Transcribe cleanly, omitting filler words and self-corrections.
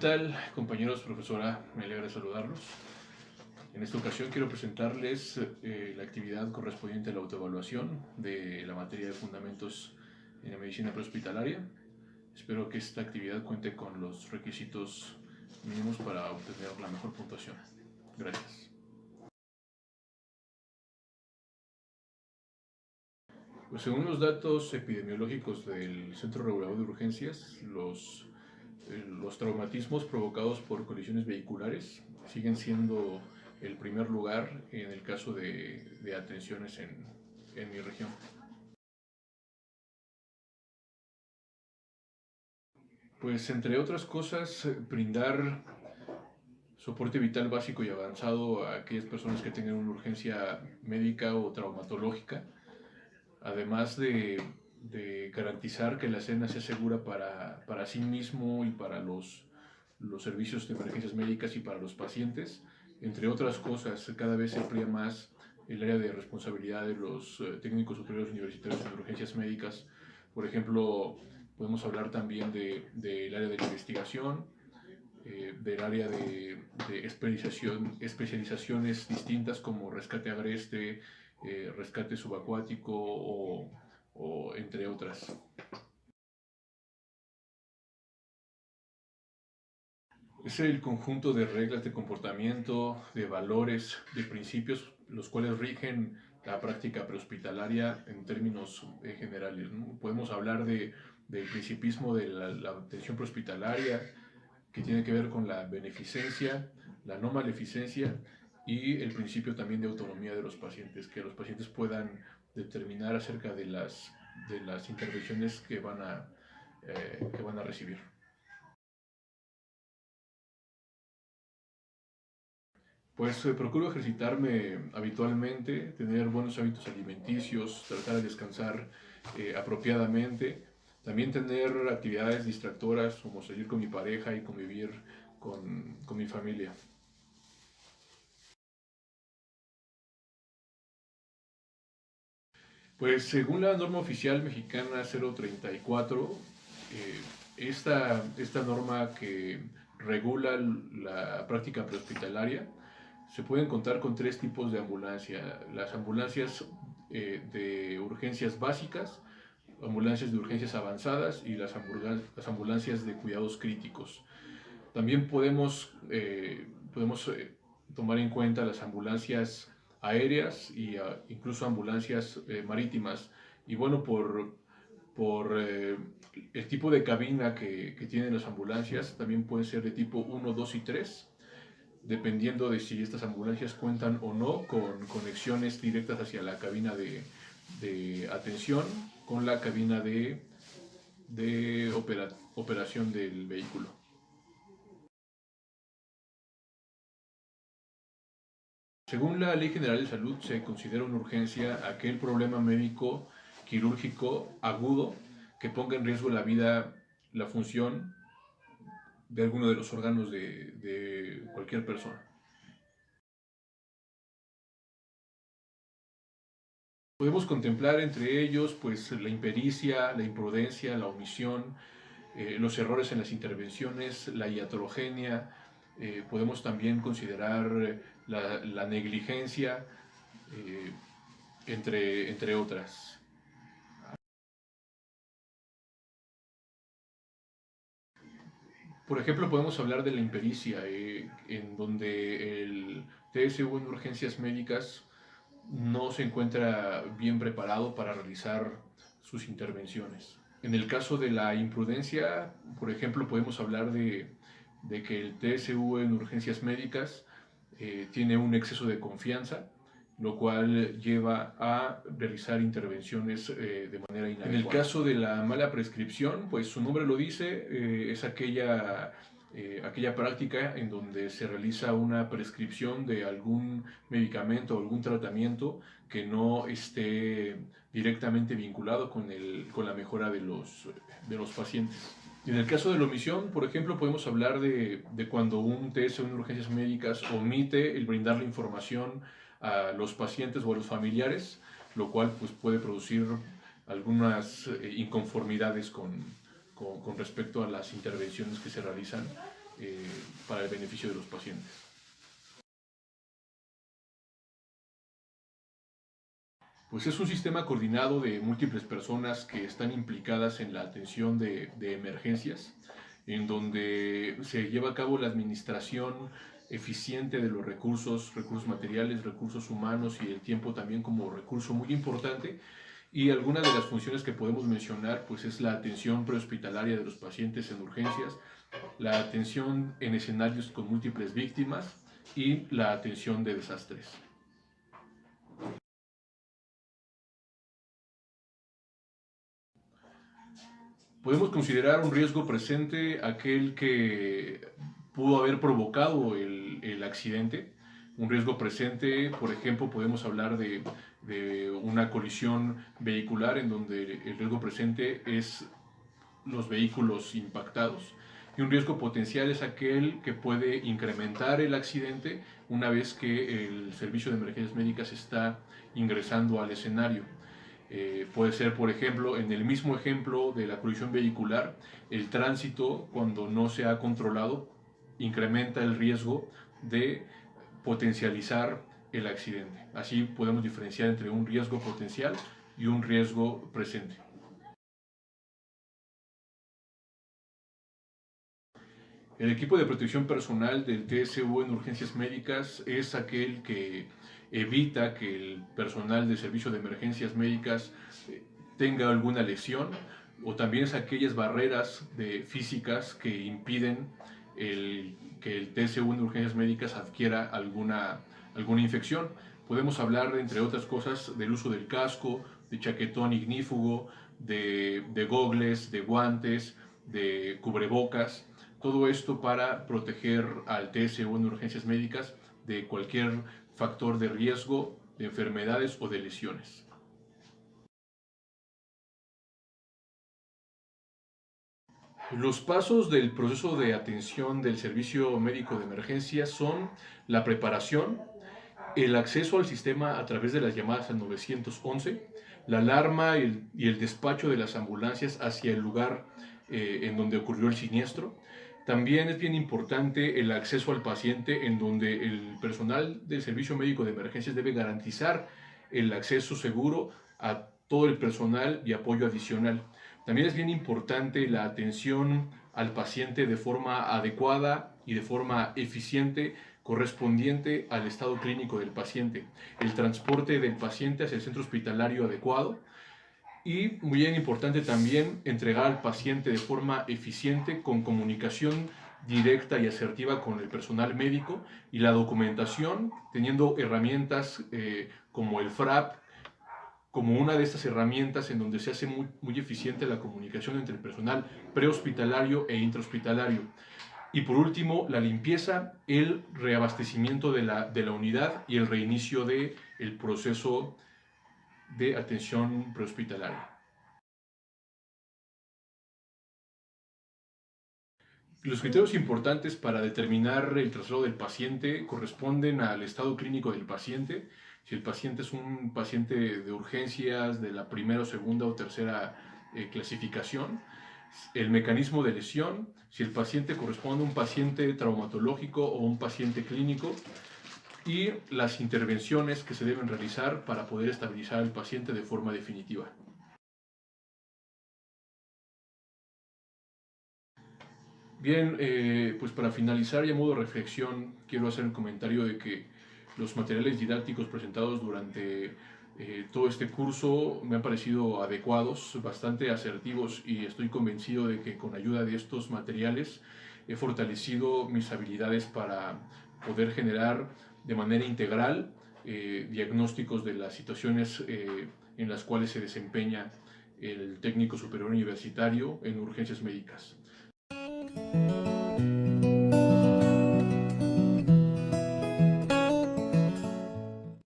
tal, compañeros, profesora? Me alegra saludarlos. En esta ocasión quiero presentarles la actividad correspondiente a la autoevaluación de la materia de Fundamentos en la Medicina Prehospitalaria. Espero que esta actividad cuente con los requisitos mínimos para obtener la mejor puntuación. Gracias. Pues según los datos epidemiológicos del Centro Regulador de Urgencias, los traumatismos provocados por colisiones vehiculares siguen siendo el primer lugar en el caso de atenciones en mi región. Pues entre otras cosas, brindar soporte vital básico y avanzado a aquellas personas que tengan una urgencia médica o traumatológica, además de garantizar que la escena sea segura para sí mismo y para los servicios de emergencias médicas y para los pacientes. Entre otras cosas, cada vez se amplía más el área de responsabilidad de los técnicos superiores universitarios en urgencias médicas. Por ejemplo, podemos hablar también del área de la investigación, del área de especializaciones distintas como rescate agreste, rescate subacuático o entre otras. Es el conjunto de reglas de comportamiento, de valores, de principios, los cuales rigen la práctica prehospitalaria en términos generales, ¿no? Podemos hablar del principismo de la atención prehospitalaria, que tiene que ver con la beneficencia, la no maleficencia y el principio también de autonomía de los pacientes, que los pacientes puedan determinar acerca de las intervenciones que van a recibir. Pues procuro ejercitarme habitualmente, tener buenos hábitos alimenticios, tratar de descansar apropiadamente, también tener actividades distractoras como salir con mi pareja y convivir con mi familia. Pues según la norma oficial mexicana 034, esta norma que regula la práctica prehospitalaria, se pueden contar con tres tipos de ambulancia: las ambulancias de urgencias básicas, ambulancias de urgencias avanzadas y las ambulancias de cuidados críticos. También podemos tomar en cuenta las ambulancias aéreas e incluso ambulancias marítimas. Y bueno, por el tipo de cabina que tienen las ambulancias, también pueden ser de tipo 1, 2 y 3, dependiendo de si estas ambulancias cuentan o no con conexiones directas hacia la cabina de atención con la cabina de operación del vehículo. Según la Ley General de Salud, se considera una urgencia aquel problema médico quirúrgico agudo que ponga en riesgo la vida, la función de alguno de los órganos de cualquier persona. Podemos contemplar entre ellos pues, la impericia, la imprudencia, la omisión, los errores en las intervenciones, la iatrogenia. Podemos también considerar la negligencia, entre otras. Por ejemplo, podemos hablar de la impericia, en donde el TSU en urgencias médicas no se encuentra bien preparado para realizar sus intervenciones. En el caso de la imprudencia, por ejemplo, podemos hablar de que el TSU en urgencias médicas tiene un exceso de confianza, lo cual lleva a realizar intervenciones de manera inadecuada. En el caso de la mala prescripción, pues su nombre lo dice, es aquella práctica en donde se realiza una prescripción de algún medicamento o algún tratamiento que no esté directamente vinculado con la mejora de los pacientes. En el caso de la omisión, por ejemplo, podemos hablar de cuando un TSU en urgencias médicas omite el brindar la información a los pacientes o a los familiares, lo cual pues, puede producir algunas inconformidades con respecto a las intervenciones que se realizan para el beneficio de los pacientes. Pues es un sistema coordinado de múltiples personas que están implicadas en la atención de emergencias, en donde se lleva a cabo la administración eficiente de los recursos, recursos materiales, recursos humanos y el tiempo también como recurso muy importante. Y algunas de las funciones que podemos mencionar pues es la atención prehospitalaria de los pacientes en urgencias, la atención en escenarios con múltiples víctimas y la atención de desastres. Podemos considerar un riesgo presente aquel que pudo haber provocado el accidente. Un riesgo presente, por ejemplo, podemos hablar de una colisión vehicular en donde el riesgo presente es los vehículos impactados. Y un riesgo potencial es aquel que puede incrementar el accidente una vez que el servicio de emergencias médicas está ingresando al escenario. Puede ser, por ejemplo, en el mismo ejemplo de la colisión vehicular, el tránsito, cuando no se ha controlado, incrementa el riesgo de potencializar el accidente. Así podemos diferenciar entre un riesgo potencial y un riesgo presente. El equipo de protección personal del TSU en urgencias médicas es aquel que evita que el personal de servicio de emergencias médicas tenga alguna lesión, o también es aquellas barreras físicas que impiden que el TSU en urgencias médicas adquiera alguna infección. Podemos hablar, entre otras cosas, del uso del casco, de chaquetón ignífugo, de gogles, de guantes, de cubrebocas. Todo esto para proteger al TSU en urgencias médicas de cualquier factor de riesgo, de enfermedades o de lesiones. Los pasos del proceso de atención del servicio médico de emergencia son la preparación, el acceso al sistema a través de las llamadas al 911, la alarma y el despacho de las ambulancias hacia el lugar en donde ocurrió el siniestro. También es bien importante el acceso al paciente, en donde el personal del servicio médico de emergencias debe garantizar el acceso seguro a todo el personal y apoyo adicional. También es bien importante la atención al paciente de forma adecuada y de forma eficiente, correspondiente al estado clínico del paciente, el transporte del paciente hacia el centro hospitalario adecuado y, muy bien importante también, entregar al paciente de forma eficiente con comunicación directa y asertiva con el personal médico y la documentación, teniendo herramientas como el FRAP, como una de estas herramientas en donde se hace muy eficiente la comunicación entre el personal prehospitalario e intrahospitalario. Y por último, la limpieza, el reabastecimiento de la unidad y el reinicio del proceso de atención prehospitalaria. Los criterios importantes para determinar el traslado del paciente corresponden al estado clínico del paciente. Si el paciente es un paciente de urgencias de la primera, segunda o tercera clasificación, el mecanismo de lesión, si el paciente corresponde a un paciente traumatológico o un paciente clínico, y las intervenciones que se deben realizar para poder estabilizar al paciente de forma definitiva. Bien, pues para finalizar y a modo de reflexión, quiero hacer un comentario de que los materiales didácticos presentados durante todo este curso me han parecido adecuados, bastante asertivos, y estoy convencido de que con ayuda de estos materiales he fortalecido mis habilidades para poder generar de manera integral diagnósticos de las situaciones en las cuales se desempeña el técnico superior universitario en urgencias médicas.